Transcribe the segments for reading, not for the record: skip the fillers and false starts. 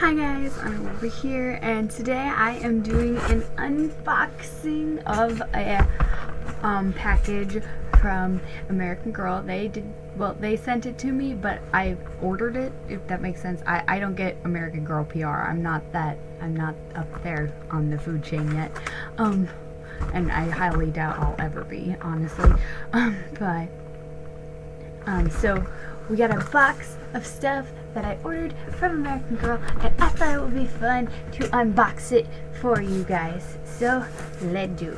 Hi guys, I'm over here and today I am doing an unboxing of a package from American Girl. They sent it to me, but I ordered it, if that makes sense. I don't get American Girl PR. I'm not up there on the food chain yet. And I highly doubt I'll ever be, honestly. So we got a box of stuff that I ordered from American Girl, and I thought it would be fun to unbox it for you guys. So let's do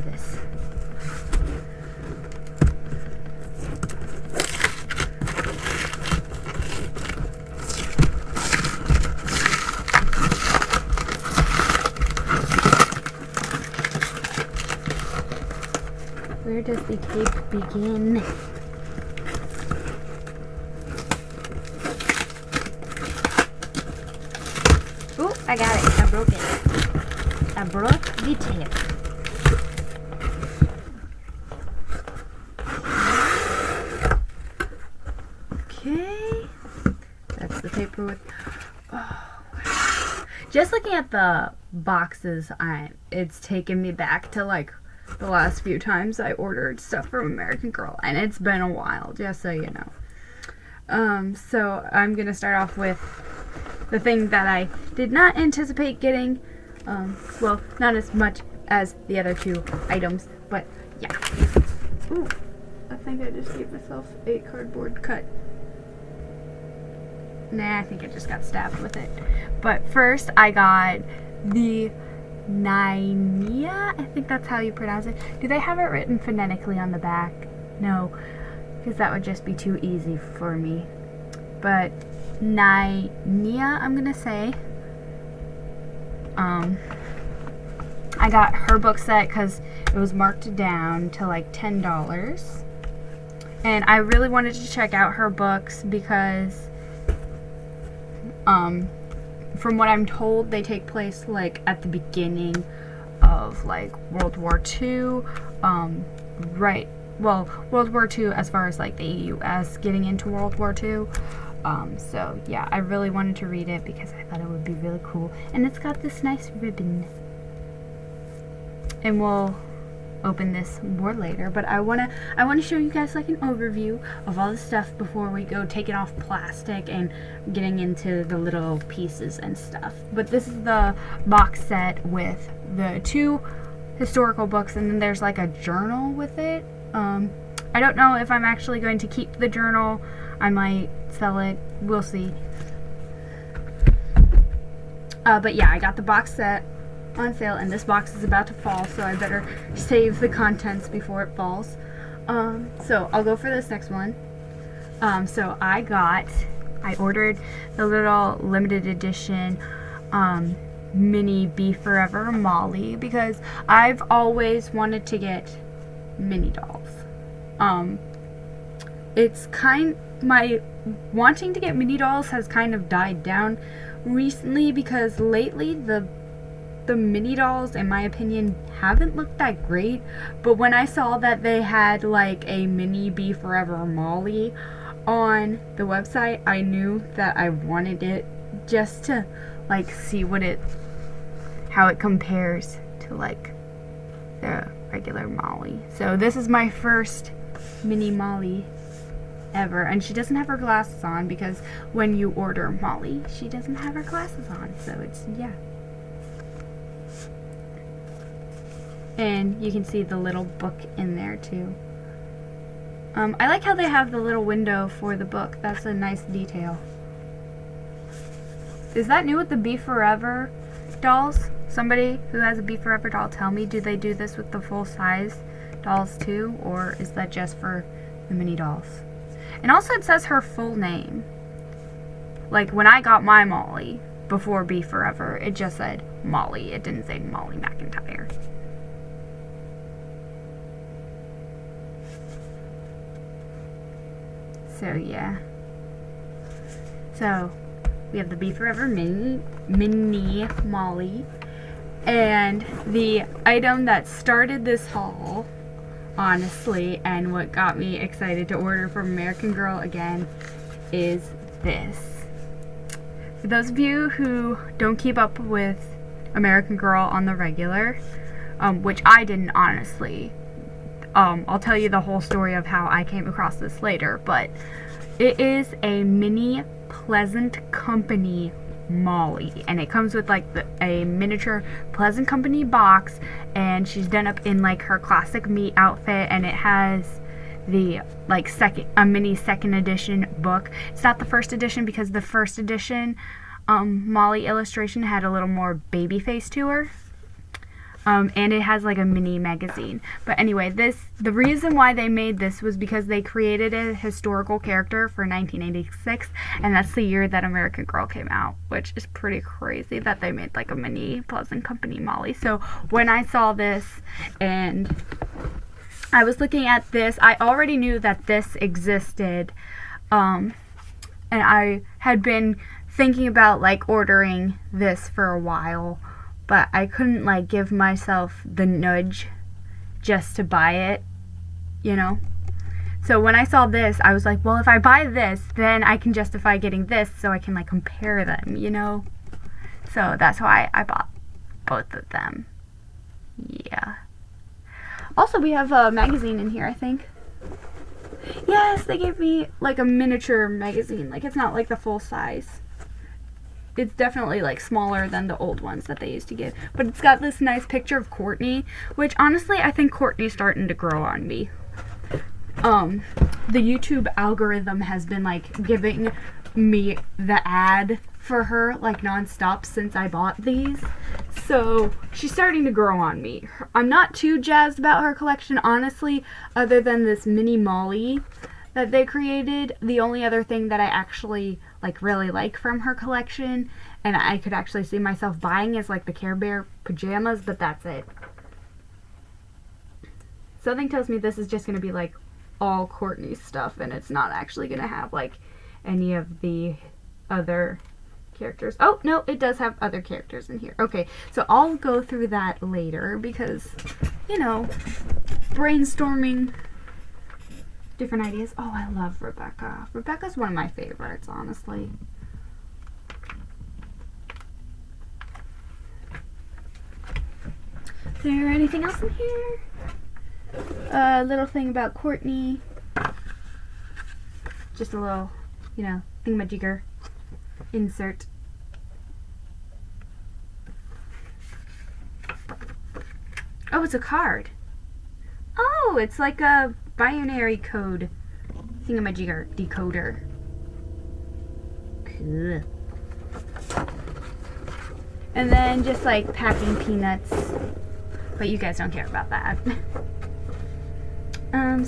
this. Where does the tape begin? Oh, I got it. I broke it. I broke the tape. Okay. That's the paper with... Oh. Just looking at the boxes, it's taken me back to like the last few times I ordered stuff from American Girl. And it's been a while, just so you know. So I'm going to start off with the thing that I did not anticipate getting, well, not as much as the other two items, but yeah. Ooh, I think I just gave myself a cardboard cut. Nah, I think I just got stabbed with it. But first, I got the Nynea, I think that's how you pronounce it. Do they have it written phonetically on the back? No, because that would just be too easy for me. But Nynea, I'm gonna say. I got her book set because it was marked down to like $10, and I really wanted to check out her books because, from what I'm told, they take place like at the beginning of like World War II. Right. Well, World War II as far as like the U.S. getting into World War II. So yeah, I really wanted to read it because I thought it would be really cool. And it's got this nice ribbon. And we'll open this more later, but I wanna show you guys like an overview of all the stuff before we go taking off plastic and getting into the little pieces and stuff. But this is the box set with the two historical books, and then there's like a journal with it. I don't know if I'm actually going to keep the journal. I might sell it. We'll see. But yeah, I got the box set on sale, and this box is about to fall, so I better save the contents before it falls. So I'll go for this next one. So I ordered the little limited edition mini Be Forever Molly because I've always wanted to get mini dolls. My wanting to get mini dolls has kind of died down recently because lately the mini dolls, in my opinion, haven't looked that great. But when I saw that they had like a mini Be Forever Molly on the website, I knew that I wanted it just to like see how it compares to like the regular Molly. So this is my first mini Molly ever, and she doesn't have her glasses on because when you order Molly, she doesn't have her glasses on. So it's, yeah. And you can see the little book in there too. I like how they have the little window for the book. That's a nice detail. Is that new with the Be Forever dolls? Somebody who has a Be Forever doll, tell me, do they do this with the full size dolls too, or is that just for the mini dolls? And also it says her full name. Like when I got my Molly before Be Forever, it just said Molly. It didn't say Molly McIntyre. So yeah. So we have the Be Forever mini Molly. And the item that started this haul, honestly, and what got me excited to order from American Girl again, is this. For those of you who don't keep up with American Girl on the regular, which I didn't honestly, I'll tell you the whole story of how I came across this later, but it is a mini Pleasant Company Molly, and it comes with like a miniature Pleasant Company box, and she's done up in like her classic me outfit, and it has the like a mini second edition book. It's not the first edition because the first edition Molly illustration had a little more baby face to her. And it has like a mini magazine. But anyway, the reason why they made this was because they created a historical character for 1986, and that's the year that American Girl came out, which is pretty crazy that they made like a mini Pleasant Company Molly. So when I saw this and I was looking at this, I already knew that this existed, and I had been thinking about like ordering this for a while, but I couldn't like give myself the nudge just to buy it, you know? So when I saw this, I was like, well, if I buy this, then I can justify getting this so I can like compare them, you know? So that's why I bought both of them. Yeah. Also, we have a magazine in here, I think. Yes, they gave me like a miniature magazine. Like, it's not like the full size. It's definitely like smaller than the old ones that they used to give. But it's got this nice picture of Courtney, which honestly, I think Courtney's starting to grow on me. The YouTube algorithm has been like giving me the ad for her like nonstop since I bought these. So she's starting to grow on me. I'm not too jazzed about her collection, honestly, other than this mini Molly that they created. The only other thing that I actually like really like from her collection, and I could actually see myself buying, is like the Care Bear pajamas, but that's it. Something tells me this is just going to be like all Courtney's stuff, and it's not actually going to have like any of the other characters. Oh, no, it does have other characters in here. Okay, so I'll go through that later because, you know, brainstorming different ideas. Oh, I love Rebecca. Rebecca's one of my favorites, honestly. Is there anything else in here? A little thing about Courtney. Just a little, you know, thingamajigger insert. Oh, it's a card. Oh, it's like a binary code thingamajigger decoder. Cool. And then just like packing peanuts, but you guys don't care about that.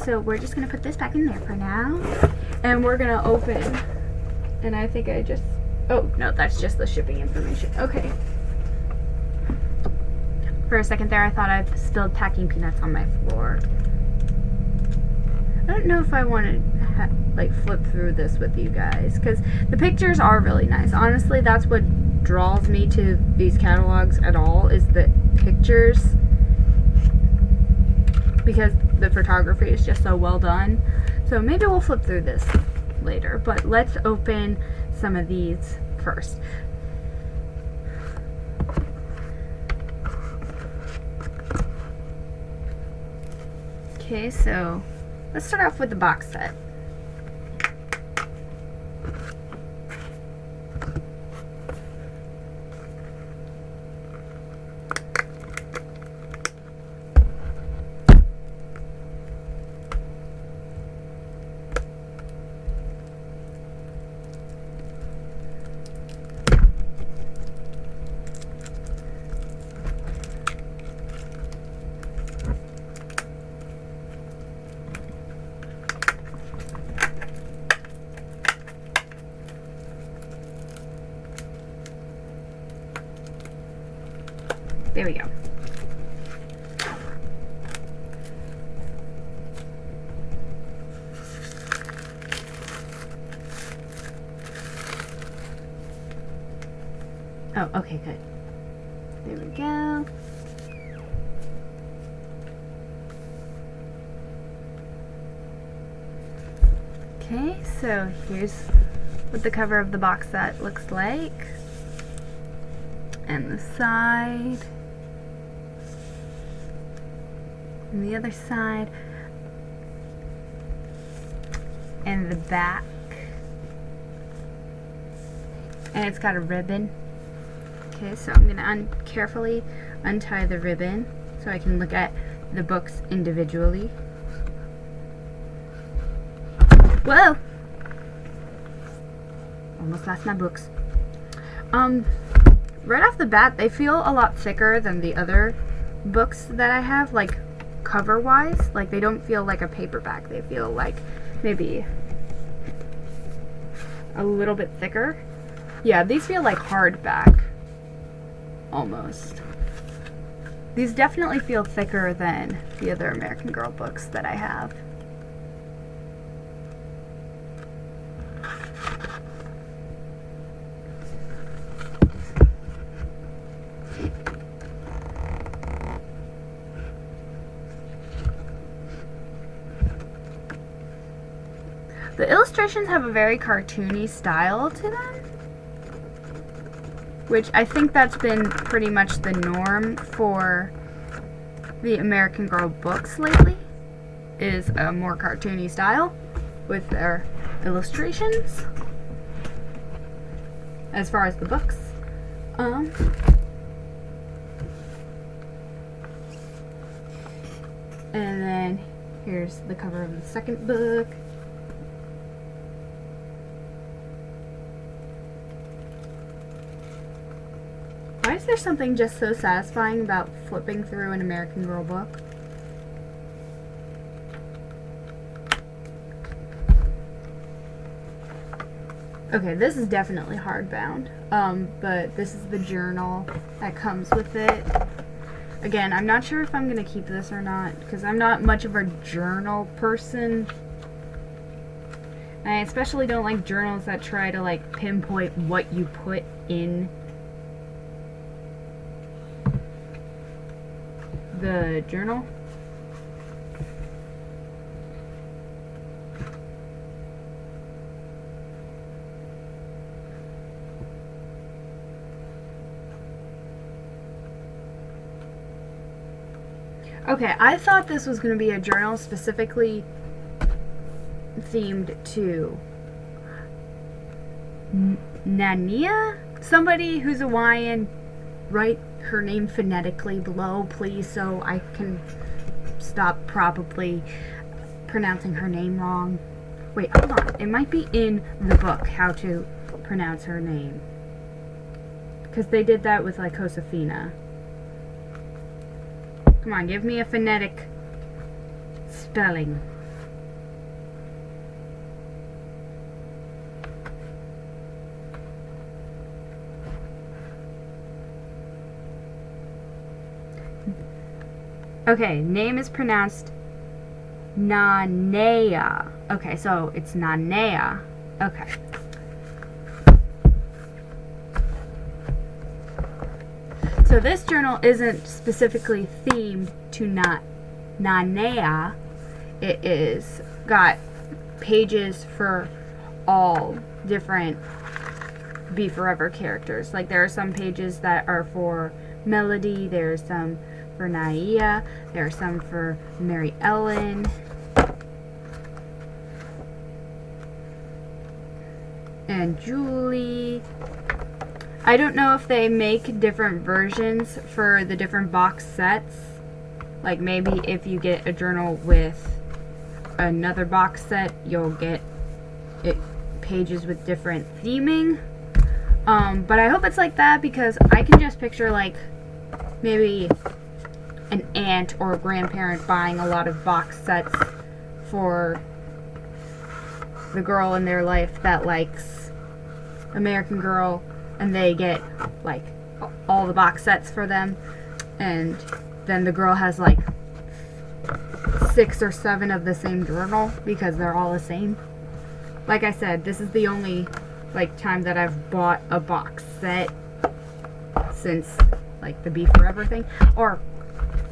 So we're just gonna put this back in there for now, and we're gonna open. And I think I just, oh no, that's just the shipping information. Okay. For a second there, I thought I spilled packing peanuts on my floor. I don't know if I want to like flip through this with you guys, because the pictures are really nice. Honestly, that's what draws me to these catalogs at all, is the pictures, because the photography is just so well done. So maybe we'll flip through this later, but let's open some of these first. Okay, so let's start off with the box set. There we go. Oh, okay, good. There we go. Okay, so here's what the cover of the box set looks like. And the side. And the other side. And the back. And it's got a ribbon. Okay, so I'm going to carefully untie the ribbon so I can look at the books individually. Whoa! Almost lost my books. Right off the bat, they feel a lot thicker than the other books that I have, like cover-wise. Like, they don't feel like a paperback. They feel like maybe a little bit thicker. Yeah, these feel like hardback. Almost. These definitely feel thicker than the other American Girl books that I have. The illustrations have a very cartoony style to them, which I think that's been pretty much the norm for the American Girl books lately, is a more cartoony style with their illustrations as far as the books. And then here's the cover of the second book. Why is there something just so satisfying about flipping through an American Girl book? Okay, this is definitely hardbound, but this is the journal that comes with it. Again, I'm not sure if I'm going to keep this or not, because I'm not much of a journal person. I especially don't like journals that try to, like, pinpoint what you put in the journal. Okay, I thought this was going to be a journal specifically themed to Nania? Somebody who's Hawaiian. Write her name phonetically below, please, so I can stop probably pronouncing her name wrong. Wait, hold on. It might be in the book how to pronounce her name, because they did that with, like, Josefina. Come on, give me a phonetic spelling. Okay, name is pronounced Nanea. Okay, so it's Nanea. Okay. So this journal isn't specifically themed to Nanea. It is got pages for all different Be Forever characters. Like, there are some pages that are for Melody, there's some for Naia, there are some for Mary Ellen, and Julie. I don't know if they make different versions for the different box sets. Like, maybe if you get a journal with another box set, you'll get pages with different theming. But I hope it's like that, because I can just picture, like, maybe an aunt or a grandparent buying a lot of box sets for the girl in their life that likes American Girl, and they get, like, all the box sets for them, and then the girl has, like, 6 or 7 of the same journal because they're all the same. Like I said, this is the only, like, time that I've bought a box set since, like, the Be Forever thing, or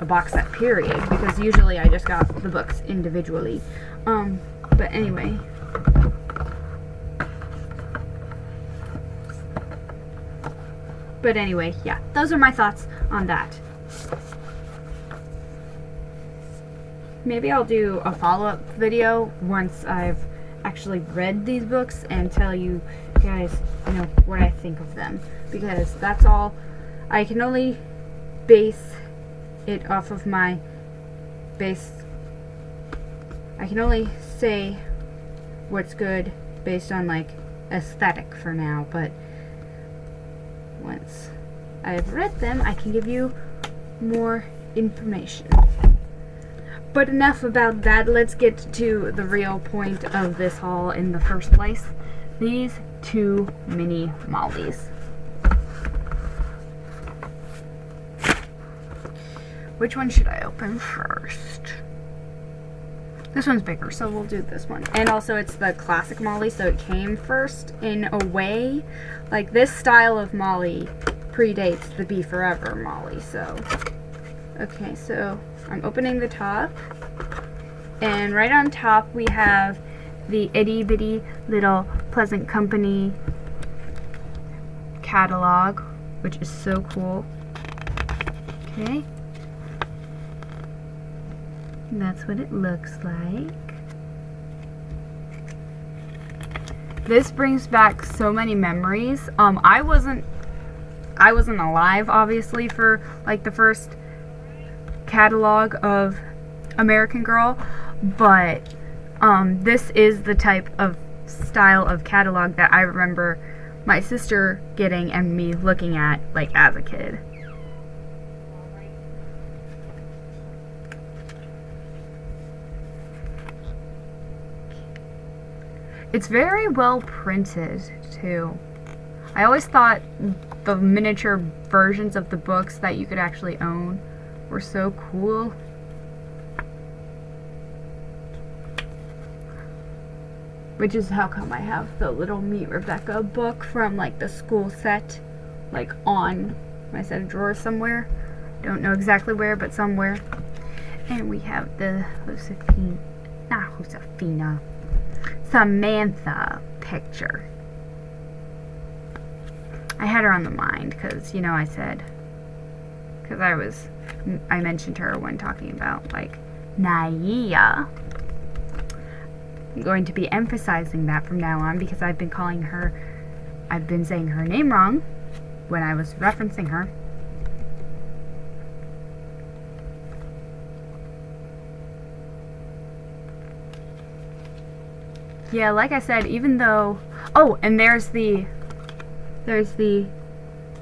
a box set period, because usually I just got the books individually. But anyway, But anyway, yeah, those are my thoughts on that. Maybe I'll do a follow-up video once I've actually read these books and tell you guys, what I think of them. Because that's all, I can only base it off of I can only say what's good based on like aesthetic for now, but once I've read them, I can give you more information. But enough about that. Let's get to the real point of this haul in the first place. These 2 mini Mollies. Which one should I open first? This one's bigger, so we'll do this one. And also it's the classic Molly, so it came first in a way. Like this style of Molly predates the Be Forever Molly, so. Okay, so I'm opening the top. And right on top we have the itty bitty little Pleasant Company catalog, which is so cool. Okay. And that's what it looks like. This brings back so many memories. I wasn't alive, obviously, for like the first catalog of American Girl, but this is the type of style of catalog that I remember my sister getting and me looking at like as a kid. It's very well printed too. I always thought the miniature versions of the books that you could actually own were so cool. Which is how come I have the little Meet Rebecca book from like the school set, like on my set of drawers somewhere. Don't know exactly where, but somewhere. And we have the Samantha picture. I had her on the mind because, I mentioned her when talking about like Naya. I'm going to be emphasizing that from now on because I've been saying her name wrong when I was referencing her. Yeah, like I said, even though... Oh, and there's the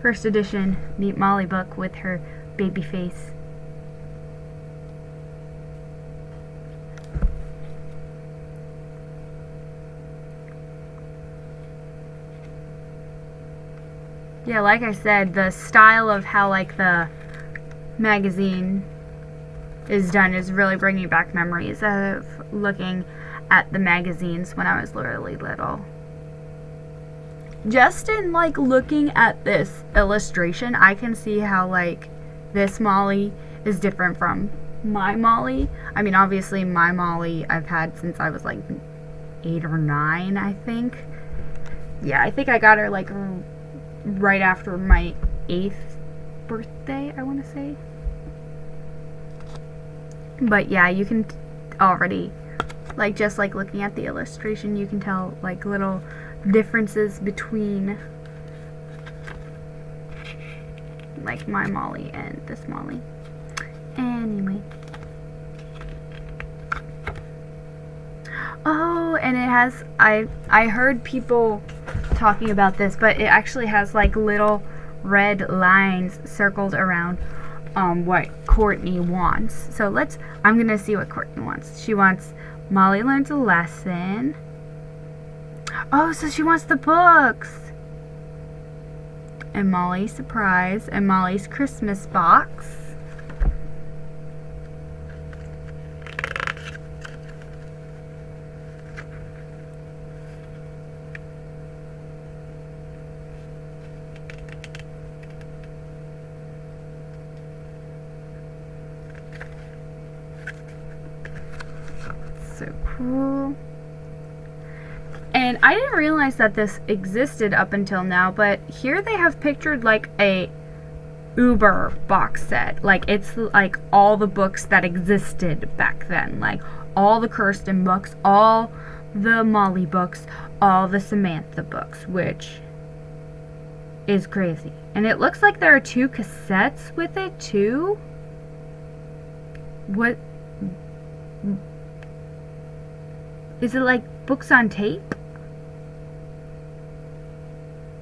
first edition Meet Molly book with her baby face. Yeah, like I said, the style of how like the magazine is done is really bringing back memories of looking at the magazines when I was really little. Just in like looking at this illustration, I can see how like this Molly is different from my Molly. I mean, obviously my Molly I've had since I was like 8 or 9, I think. Yeah, I think I got her like right after my 8th birthday, I want to say. But yeah, you can already, like, just like looking at the illustration, you can tell like little differences between like my Molly and this Molly. Anyway. Oh, and it has, I heard people talking about this, but it actually has like little red lines circled around what Courtney wants. So I'm gonna see what Courtney wants. She wants Molly learns a lesson. Oh, so she wants the books. And Molly's surprise and Molly's Christmas box. So cool. And I didn't realize that this existed up until now, but here they have pictured like a Uber box set. Like, it's like all the books that existed back then. Like, all the Kirsten books, all the Molly books, all the Samantha books, which is crazy. And it looks like there are 2 cassettes with it, too. What? Is it like books on tape?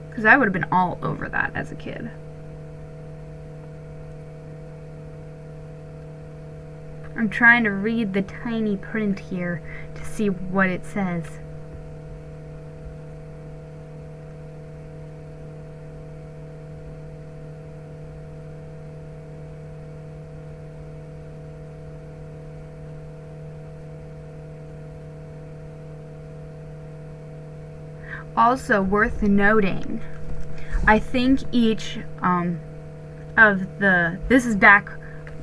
Because I would have been all over that as a kid. I'm trying to read the tiny print here to see what it says. Also worth noting, I think each this is back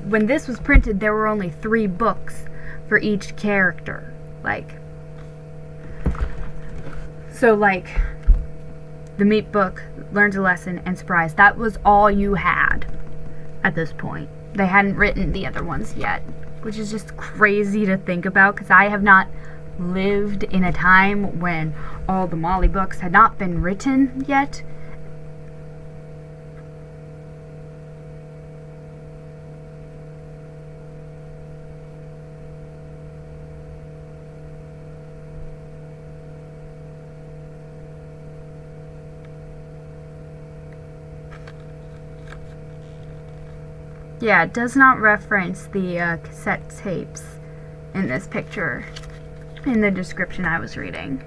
when this was printed, there were only 3 books for each character. Like, so like the Meat book, Learns a Lesson, and Surprise. That was all you had at this point. They hadn't written the other ones yet, which is just crazy to think about, because I have not lived in a time when all the Molly books had not been written yet. Yeah, it does not reference the cassette tapes in this picture in the description I was reading.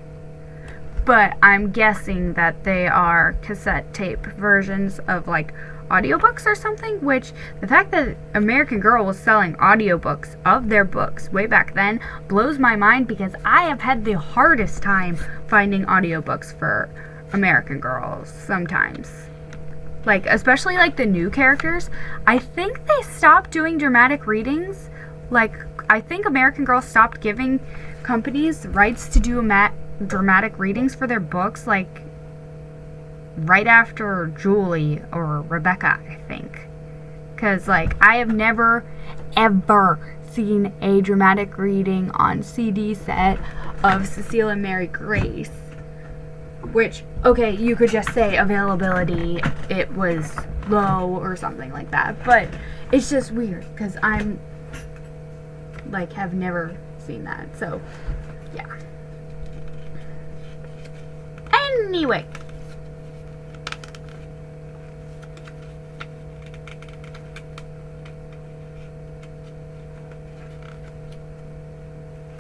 But I'm guessing that they are cassette tape versions of like audiobooks or something, which the fact that American Girl was selling audiobooks of their books way back then blows my mind, because I have had the hardest time finding audiobooks for American Girls sometimes. Like, especially like the new characters. I think they stopped doing dramatic readings. Like, I think American Girl stopped giving companies rights to do dramatic readings for their books, like right after Julie or Rebecca, I think. Because, like, I have never, ever seen a dramatic reading on CD set of Cecile and Mary Grace. Which, okay, you could just say availability, it was low or something like that. But it's just weird, because I'm, like, have never seen that. So, yeah. Anyway.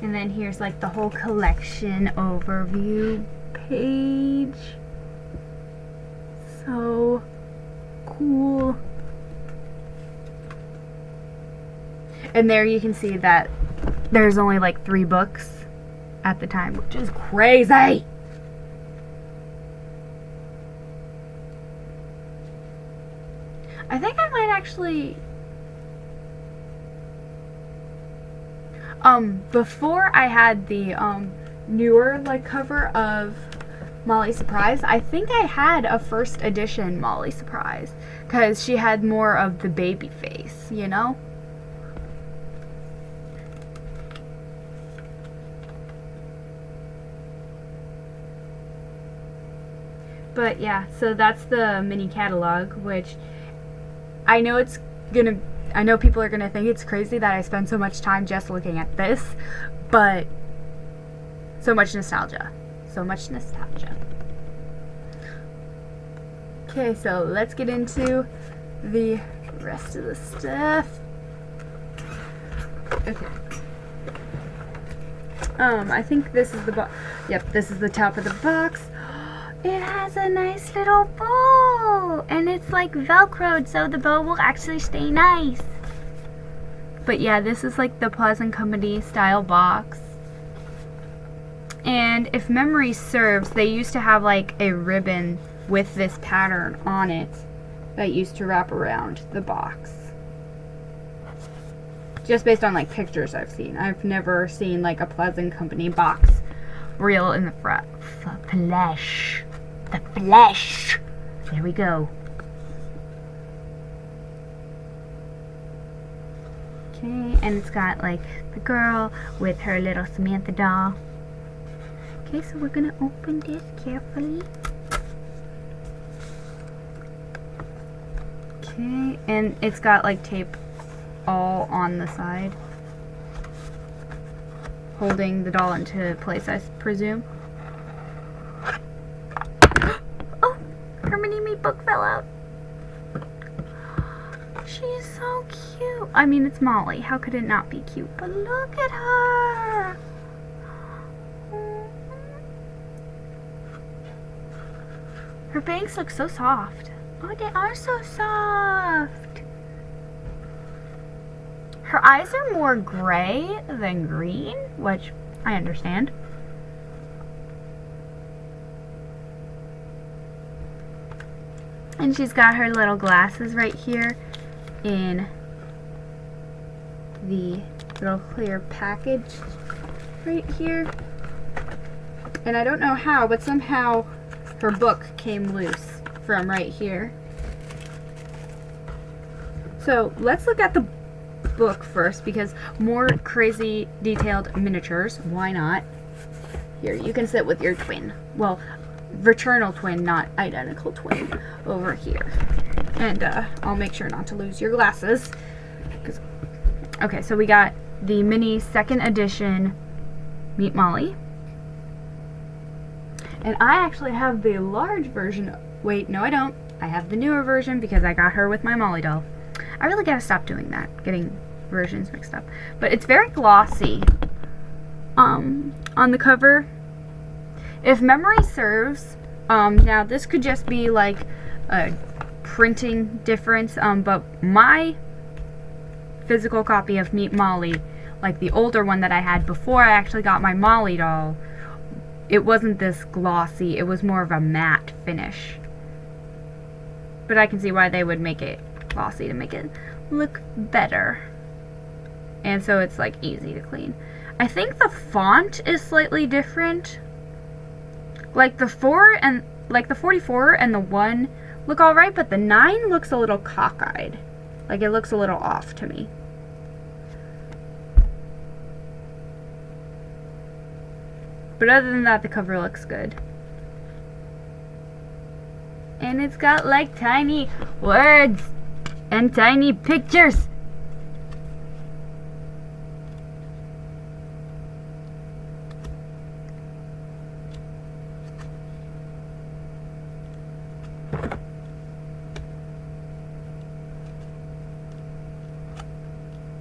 And then here's like the whole collection overview page. So cool. And there you can see that there's only like 3 books at the time, which is crazy. I think I might actually before I had the newer like cover of Molly Surprise, I think I had a first edition Molly Surprise, because she had more of the baby face, you know? But yeah, so that's the mini catalog, which I know I know people are gonna think it's crazy that I spend so much time just looking at this, but so much nostalgia. So much nostalgia. Okay, so let's get into the rest of the stuff. Okay. I think this is the box. Yep, this is the top of the box. It has a nice little bow, and it's like velcroed, so the bow will actually stay nice. But yeah, this is like the Pleasant Company style box. And if memory serves, they used to have like a ribbon with this pattern on it that used to wrap around the box. Just based on like pictures I've seen. I've never seen like a Pleasant Company box real in the flesh. The flesh. There we go. Okay, and it's got like the girl with her little Samantha doll. Okay, so we're gonna open this carefully. Okay, and it's got like tape all on the side, holding the doll into place, I presume. Oh, her mini-me book fell out. She's so cute. I mean, it's Molly. How could it not be cute? But look at her. Her bangs look so soft. Oh, they are so soft. Her eyes are more gray than green, which I understand. And she's got her little glasses right here in the little clear package right here. And I don't know how, but somehow her book came loose from right here. So let's look at the book first, because more crazy detailed miniatures, why not? Here, you can sit with your twin. Well, fraternal twin, not identical twin, over here. And I'll make sure not to lose your glasses. Okay, so we got the mini 2nd edition Meet Molly. And I actually have the large version. Wait, no I don't. I have the newer version because I got her with my Molly doll. I really gotta stop doing that, getting versions mixed up. But it's very glossy on the cover. If memory serves, now this could just be like a printing difference, but my physical copy of Meet Molly, like the older one that I had before I actually got my Molly doll, it wasn't this glossy, it was more of a matte finish. But I can see why they would make it glossy, to make it look better. And so it's like easy to clean. I think the font is slightly different. Like the 44 and the 1 look alright, but the 9 looks a little cockeyed. Like it looks a little off to me. But other than that, the cover looks good. And it's got like tiny words and tiny pictures.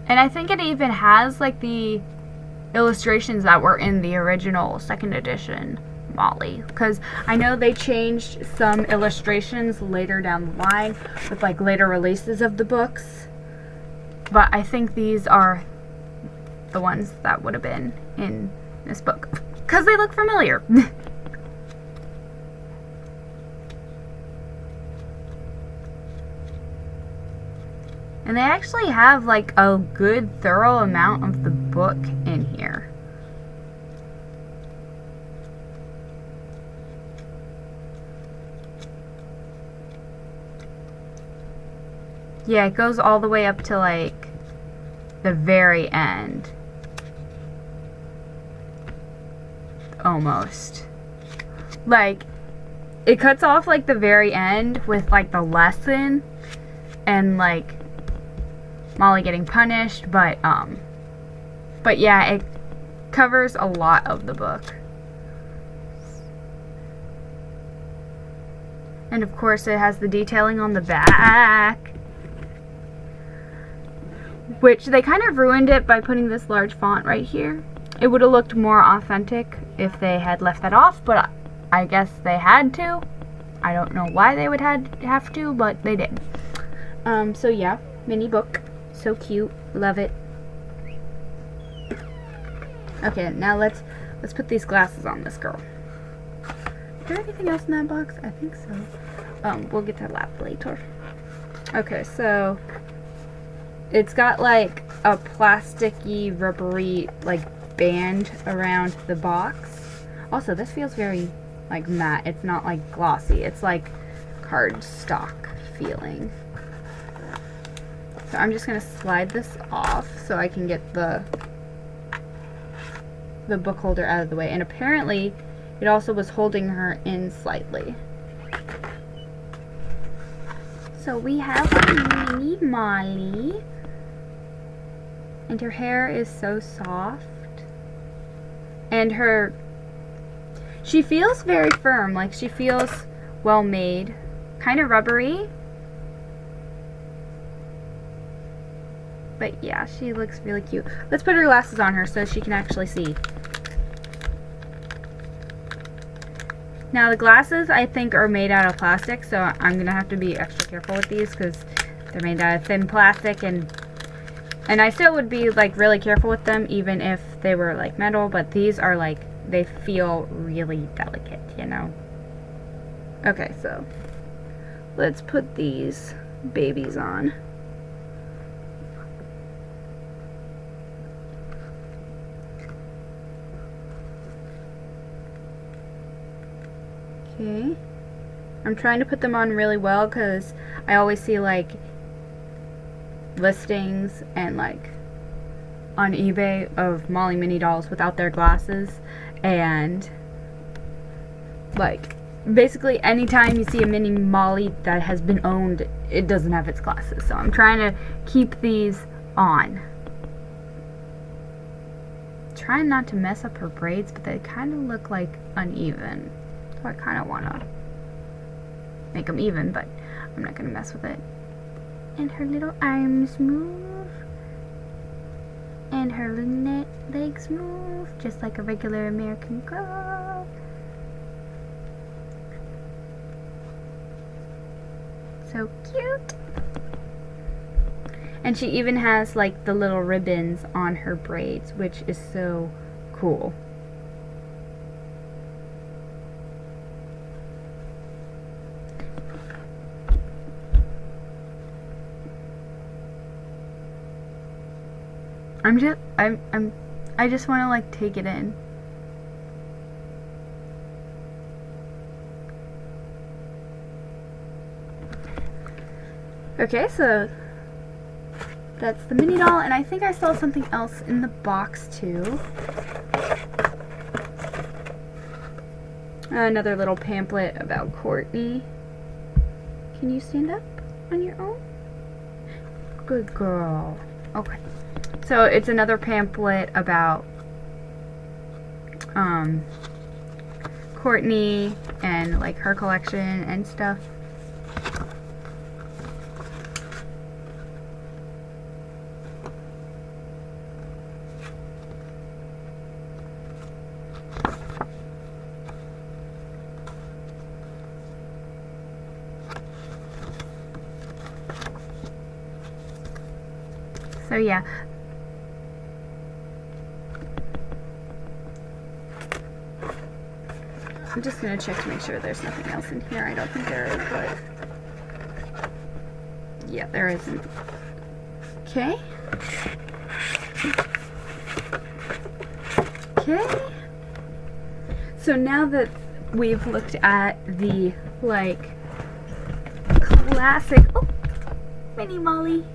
And I think it even has like the illustrations that were in the original 2nd edition Molly, because I know they changed some illustrations later down the line with like later releases of the books, but I think these are the ones that would have been in this book because they look familiar. And they actually have like a good thorough amount of the book in here. Yeah, it goes all the way up to like the very end. Almost. Like, it cuts off like the very end with like the lesson and like Molly getting punished, but yeah, it covers a lot of the book. And of course it has the detailing on the back, which they kind of ruined it by putting this large font right here. It would have looked more authentic if they had left that off, but I guess they had to. I don't know why they would have to, but they did. So yeah, mini book. So cute. Love it. Okay, now let's put these glasses on this girl. Is there anything else in that box? I think so. We'll get to that later. Okay, so it's got like a plasticky, rubbery like band around the box Also, this feels very like matte. It's not like glossy. It's like cardstock feeling. So I'm just going to slide this off so I can get the book holder out of the way. And apparently it also was holding her in slightly. So we have our mini Molly. And her hair is so soft. And she feels very firm. Like, she feels well made. Kind of rubbery. But yeah, she looks really cute. Let's put her glasses on her so she can actually see. Now the glasses I think are made out of plastic, so I'm gonna have to be extra careful with these because they're made out of thin plastic, and I still would be like really careful with them even if they were like metal, but these are like, they feel really delicate, you know? Okay, so let's put these babies on. Okay, I'm trying to put them on really well because I always see like listings and like on eBay of Molly mini dolls without their glasses, and like basically anytime you see a mini Molly that has been owned, it doesn't have its glasses. So I'm trying to keep these on. Trying not to mess up her braids, but they kind of look like uneven. So I kind of want to make them even, but I'm not going to mess with it. And her little arms move. And her little legs move, just like a regular American girl. So cute. And she even has like the little ribbons on her braids, which is so cool. I just want to like take it in. Okay, so that's the mini doll, and I think I saw something else in the box too. Another little pamphlet about Courtney. Can you stand up on your own? Good girl. Okay. So it's another pamphlet about Courtney and like her collection and stuff. So yeah. I'm just going to check to make sure there's nothing else in here. I don't think there is, but yeah, there isn't. Okay. Okay. So now that we've looked at the, like, classic, oh, Mini Molly,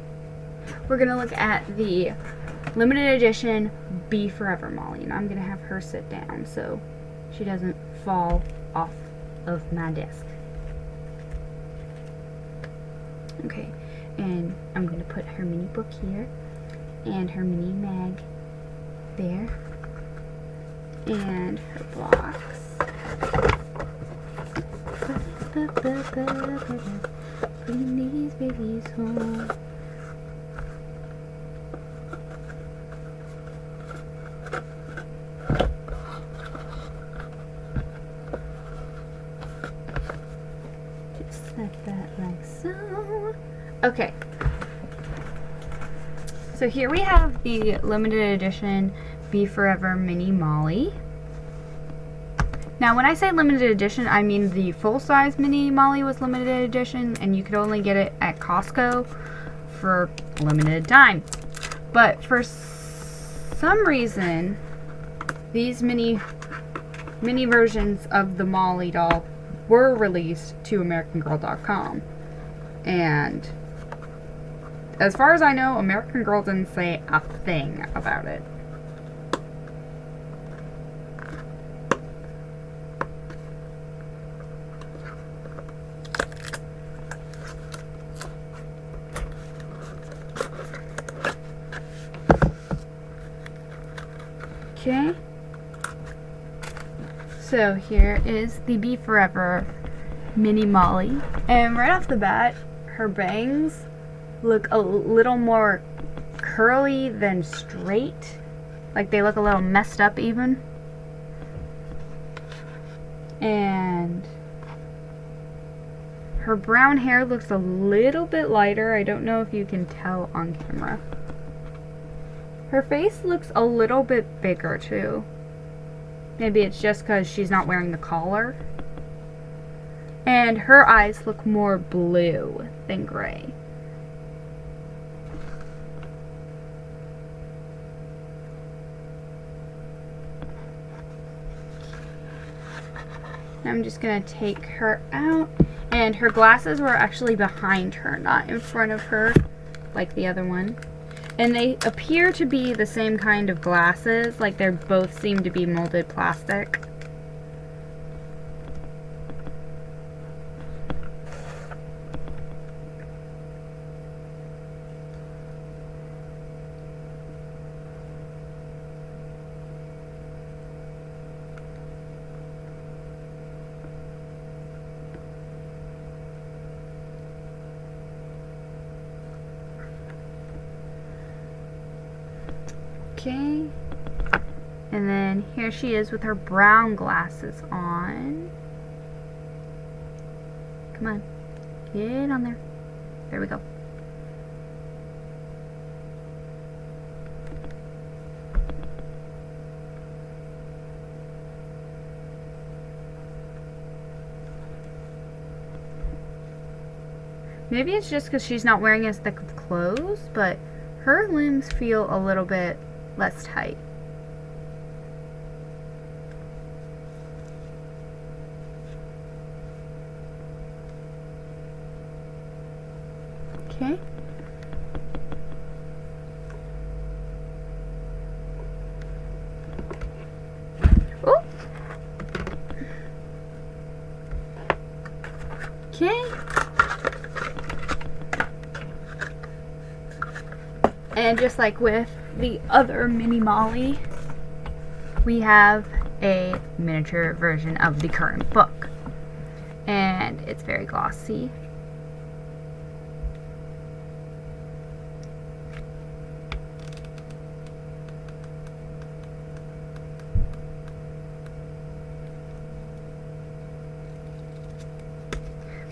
we're going to look at the limited edition Be Forever Molly. And I'm going to have her sit down so she doesn't fall off of my desk. Okay, and I'm going to put her mini book here and her mini mag there and her blocks. Bring these babies home. Like that, like so. Okay. So here we have the limited edition Be Forever Mini Molly. Now when I say limited edition, I mean the full-size Mini Molly was limited edition, and you could only get it at Costco for limited time. But for some reason, these mini mini versions of the Molly doll were released to AmericanGirl.com. And as far as I know, American Girl didn't say a thing about it. Okay. So here is the Be Forever Mini Molly. And right off the bat, her bangs look a little more curly than straight. Like they look a little messed up even. And her brown hair looks a little bit lighter. I don't know if you can tell on camera. Her face looks a little bit bigger too. Maybe it's just because she's not wearing the collar. And her eyes look more blue than gray. I'm just going to take her out. And her glasses were actually behind her, not in front of her, like the other one. And they appear to be the same kind of glasses, like they both seem to be molded plastic. Okay, and then here she is with her brown glasses on. Come on, get on there. There we go. Maybe it's just because she's not wearing as thick of clothes, but her limbs feel a little bit less tight. Okay. Oh. Okay. And just like with the other Mini Molly, we have a miniature version of the current book. And it's very glossy.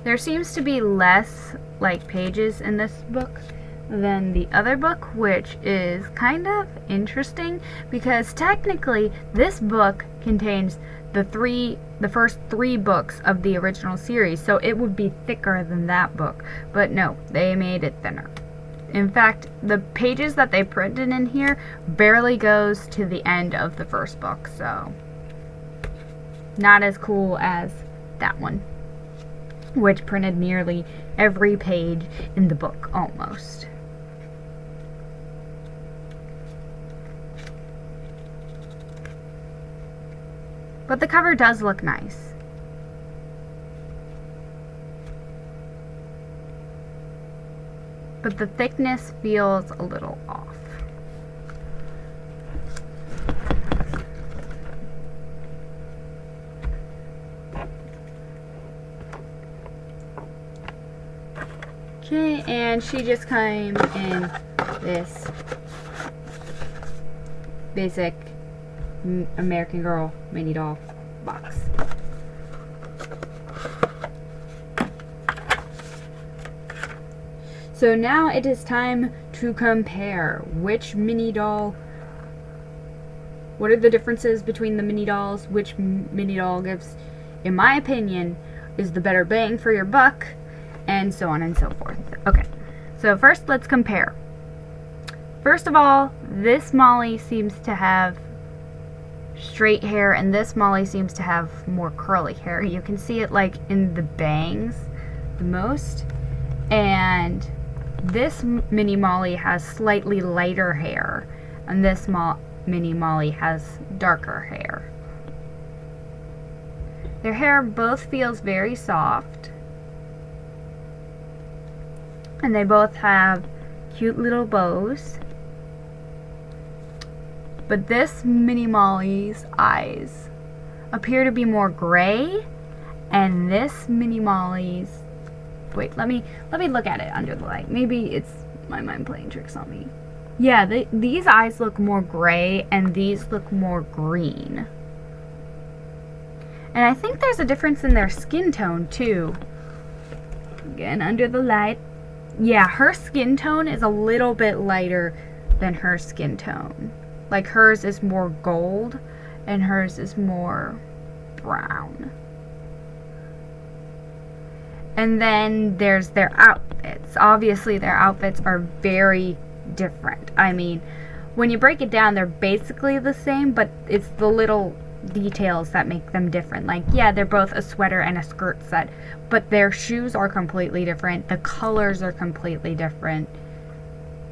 There seems to be less like pages in this book than the other book, which is kind of interesting because technically this book contains the first three books of the original series, so it would be thicker than that book, but no, they made it thinner. In fact, the pages that they printed in here barely goes to the end of the first book, so not as cool as that one, which printed nearly every page in the book almost. But the cover does look nice. But the thickness feels a little off. Okay, and she just came in this basic American Girl mini doll box. So now it is time to compare which mini doll, what are the differences between the mini dolls, which mini doll gives, in my opinion, is the better bang for your buck, and so on and so forth. Okay, so first let's compare. First of all, this Molly seems to have straight hair, and this Molly seems to have more curly hair. You can see it like in the bangs the most. And this mini Molly has slightly lighter hair, and this mini Molly has darker hair. Their hair both feels very soft, and they both have cute little bows. But this mini Molly's eyes appear to be more gray, and this mini Molly's, wait, let me look at it under the light. Maybe it's my mind playing tricks on me. Yeah, these eyes look more gray, and these look more green. And I think there's a difference in their skin tone too. Again, under the light. Yeah, her skin tone is a little bit lighter than her skin tone. Like, hers is more gold, and hers is more brown. And then there's their outfits. Obviously, their outfits are very different. I mean, when you break it down, they're basically the same, but it's the little details that make them different. Like, yeah, they're both a sweater and a skirt set, but their shoes are completely different. The colors are completely different.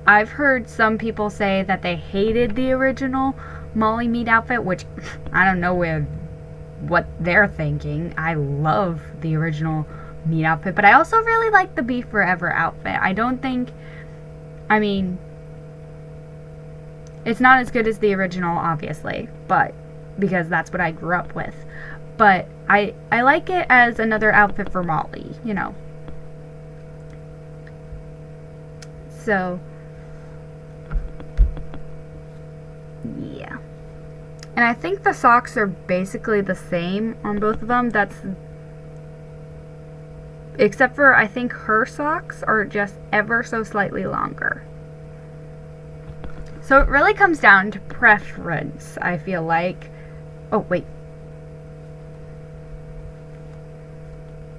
I've heard some people say that they hated the original Molly Mead outfit, which I don't know what they're thinking. I love the original Mead outfit, but I also really like the Be Forever outfit. I mean, it's not as good as the original, obviously, but because that's what I grew up with. But I like it as another outfit for Molly, you know. So, yeah. And I think the socks are basically the same on both of them. Except for, I think her socks are just ever so slightly longer. So it really comes down to preference, I feel like. Oh, wait.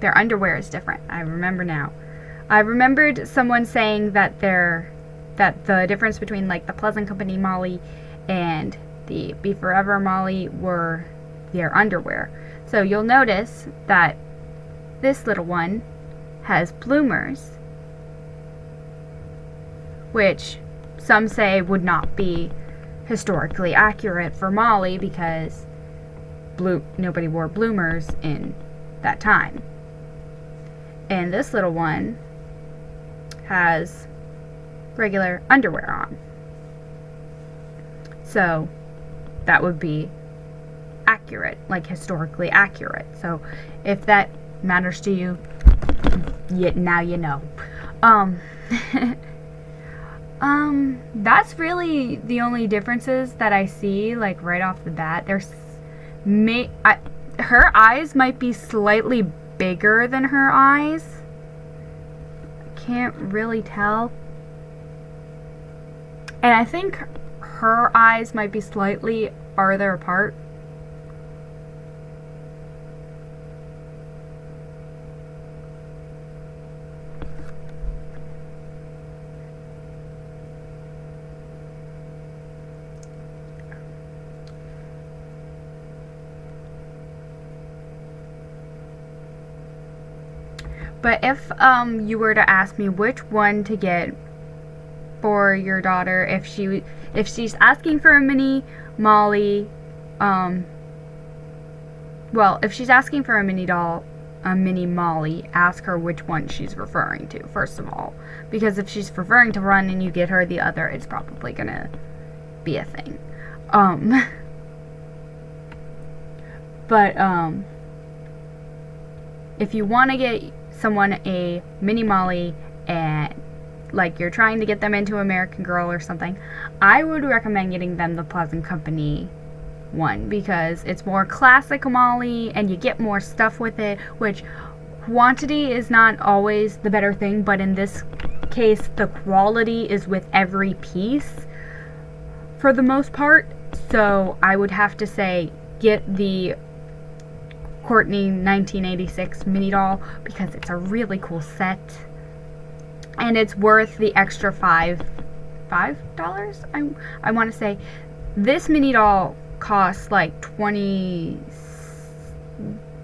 Their underwear is different. I remember now. I remembered someone saying that the difference between, like, the Pleasant Company Molly and the Be Forever Molly were their underwear. So you'll notice that this little one has bloomers, which some say would not be historically accurate for Molly because nobody wore bloomers in that time. And this little one has regular underwear on. So that would be accurate, like historically accurate. So if that matters to you, now you know. That's really the only differences that I see, like, right off the bat. Her eyes might be slightly bigger than her eyes. I can't really tell. And I think her eyes might be slightly farther apart. But if you were to ask me which one to get for your daughter, if she's asking for a mini Molly, if she's asking for a mini doll, a mini Molly, ask her which one she's referring to, first of all. Because if she's referring to one and you get her the other, it's probably gonna be a thing. But if you want to get someone a mini Molly and, like, you're trying to get them into American Girl or something, I would recommend getting them the Pleasant Company one because it's more classic Molly and you get more stuff with it, which quantity is not always the better thing, but in this case the quality is with every piece for the most part. So I would have to say get the Courtney 1986 mini doll because it's a really cool set and it's worth the extra $5. I want to say this mini doll costs like 20,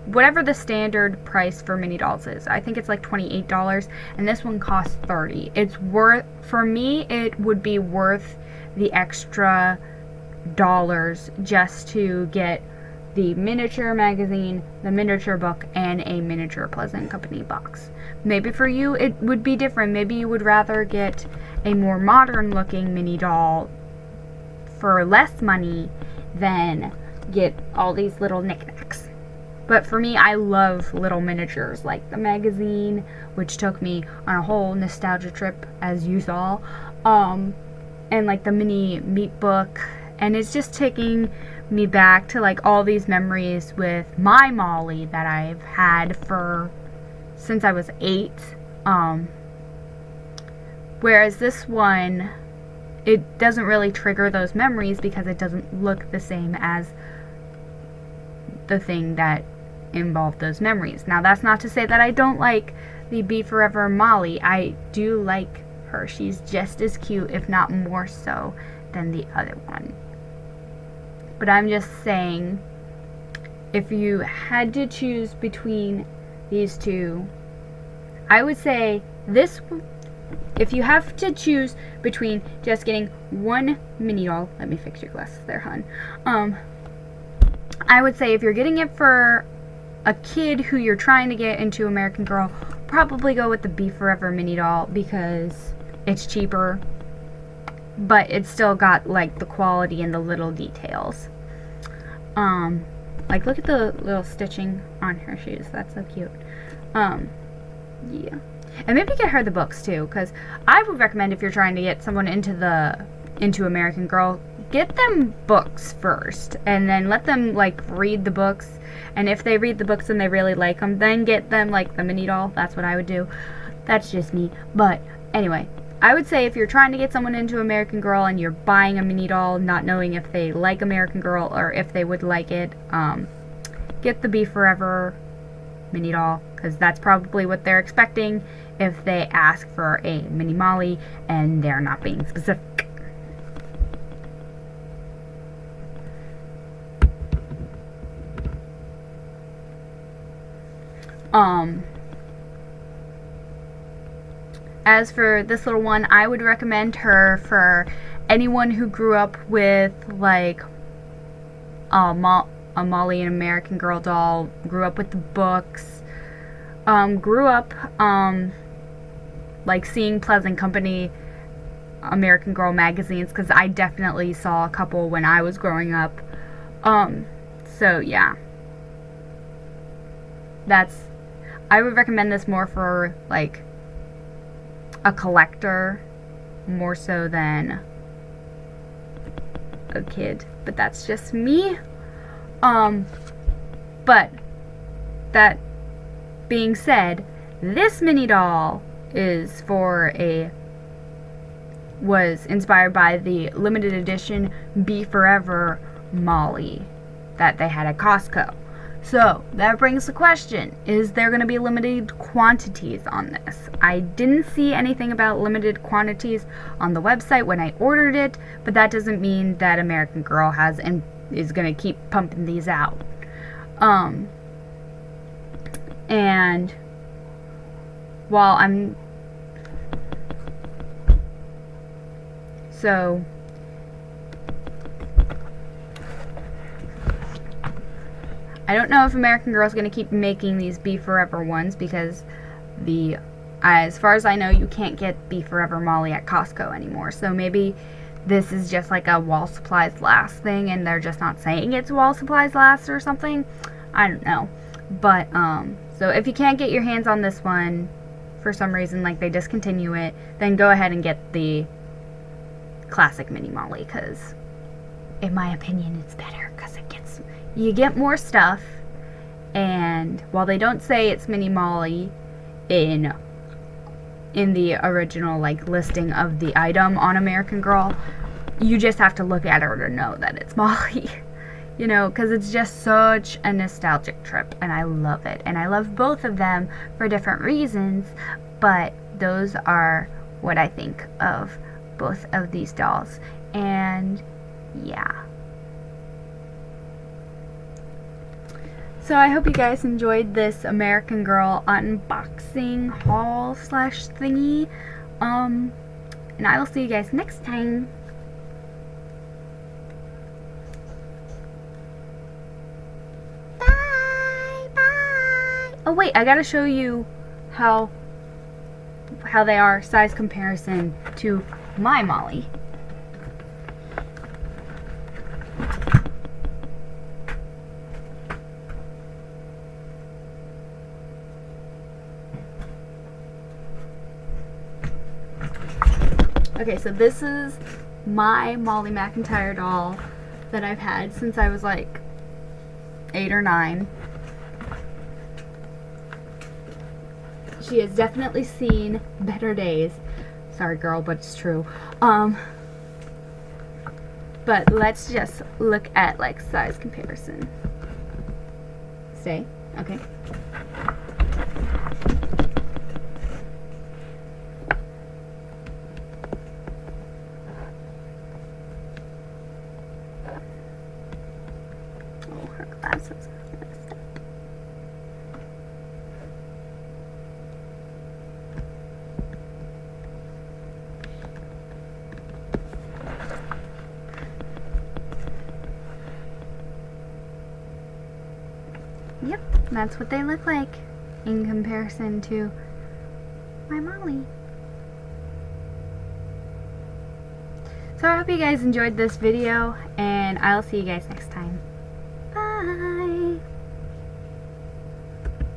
whatever the standard price for mini dolls is. I think it's like $28, and this one costs $30. It's worth, for me, it would be worth the extra dollars just to get the miniature magazine, the miniature book, and a miniature Pleasant Company box. Maybe for you it would be different. Maybe you would rather get a more modern looking mini doll for less money than get all these little knickknacks. But for me, I love little miniatures like the magazine, which took me on a whole nostalgia trip, as you saw, and like the mini meat book, and it's just taking me back to like all these memories with my Molly that I've had since I was 8. Whereas this one, it doesn't really trigger those memories because it doesn't look the same as the thing that involved those memories. Now, that's not to say that I don't like the Be Forever Molly. I do like her. She's just as cute, if not more so, than the other one. But I'm just saying, if you had to choose between these two, I would say this. If you have to choose between just getting one mini doll, let me fix your glasses there, hon. I would say if you're getting it for a kid who you're trying to get into American Girl, probably go with the Be Forever mini doll because it's cheaper, but it's still got like the quality and the little details. Like look at the little stitching on her shoes. That's so cute. Yeah. And maybe get her the books too, because I would recommend if you're trying to get someone into American Girl, get them books first, and then let them like read the books. And if they read the books and they really like them, then get them like the mini doll. That's what I would do. That's just me. But anyway, I would say if you're trying to get someone into American Girl and you're buying a mini doll, not knowing if they like American Girl or if they would like it, get the Be Forever mini doll, because that's probably what they're expecting if they ask for a mini Molly and they're not being specific. As for this little one, I would recommend her for anyone who grew up with like a Molly and American Girl doll, grew up with the books, grew up like seeing Pleasant Company American Girl magazines, because I definitely saw a couple when I was growing up. So yeah, I would recommend this more for like a collector more so than a kid, but that's just me. But that being said, this mini doll was inspired by the limited edition Be Forever Molly that they had at Costco. So that brings the question, is there going to be limited quantities on this? I didn't see anything about limited quantities on the website when I ordered it, but that doesn't mean that American Girl is going to keep pumping these out. And while I don't know if American Girl is going to keep making these Be Forever ones, because as far as I know, you can't get Be Forever Molly at Costco anymore. So maybe this is just like a while supplies last thing, and they're just not saying it's while supplies last or something. I don't know. But, so if you can't get your hands on this one, for some reason, like they discontinue it, then go ahead and get the classic mini Molly, because in my opinion, it's better, because you get more stuff, and while they don't say it's mini Molly in the original like listing of the item on American Girl, you just have to look at her to know that it's Molly. You know, because it's just such a nostalgic trip, and I love it. And I love both of them for different reasons, but those are what I think of both of these dolls. And yeah. So I hope you guys enjoyed this American Girl unboxing haul slash thingy. And I will see you guys next time. Bye, bye. Oh wait, I gotta show you how they are size comparison to my Molly. Okay, so this is my Molly McIntyre doll that I've had since I was like 8 or 9. She has definitely seen better days. Sorry, girl, but it's true. But let's just look at like size comparison. Stay. Okay. Oh, her glasses. Yep, that's what they look like in comparison to my Molly. So I hope you guys enjoyed this video, and I'll see you guys next time. Bye!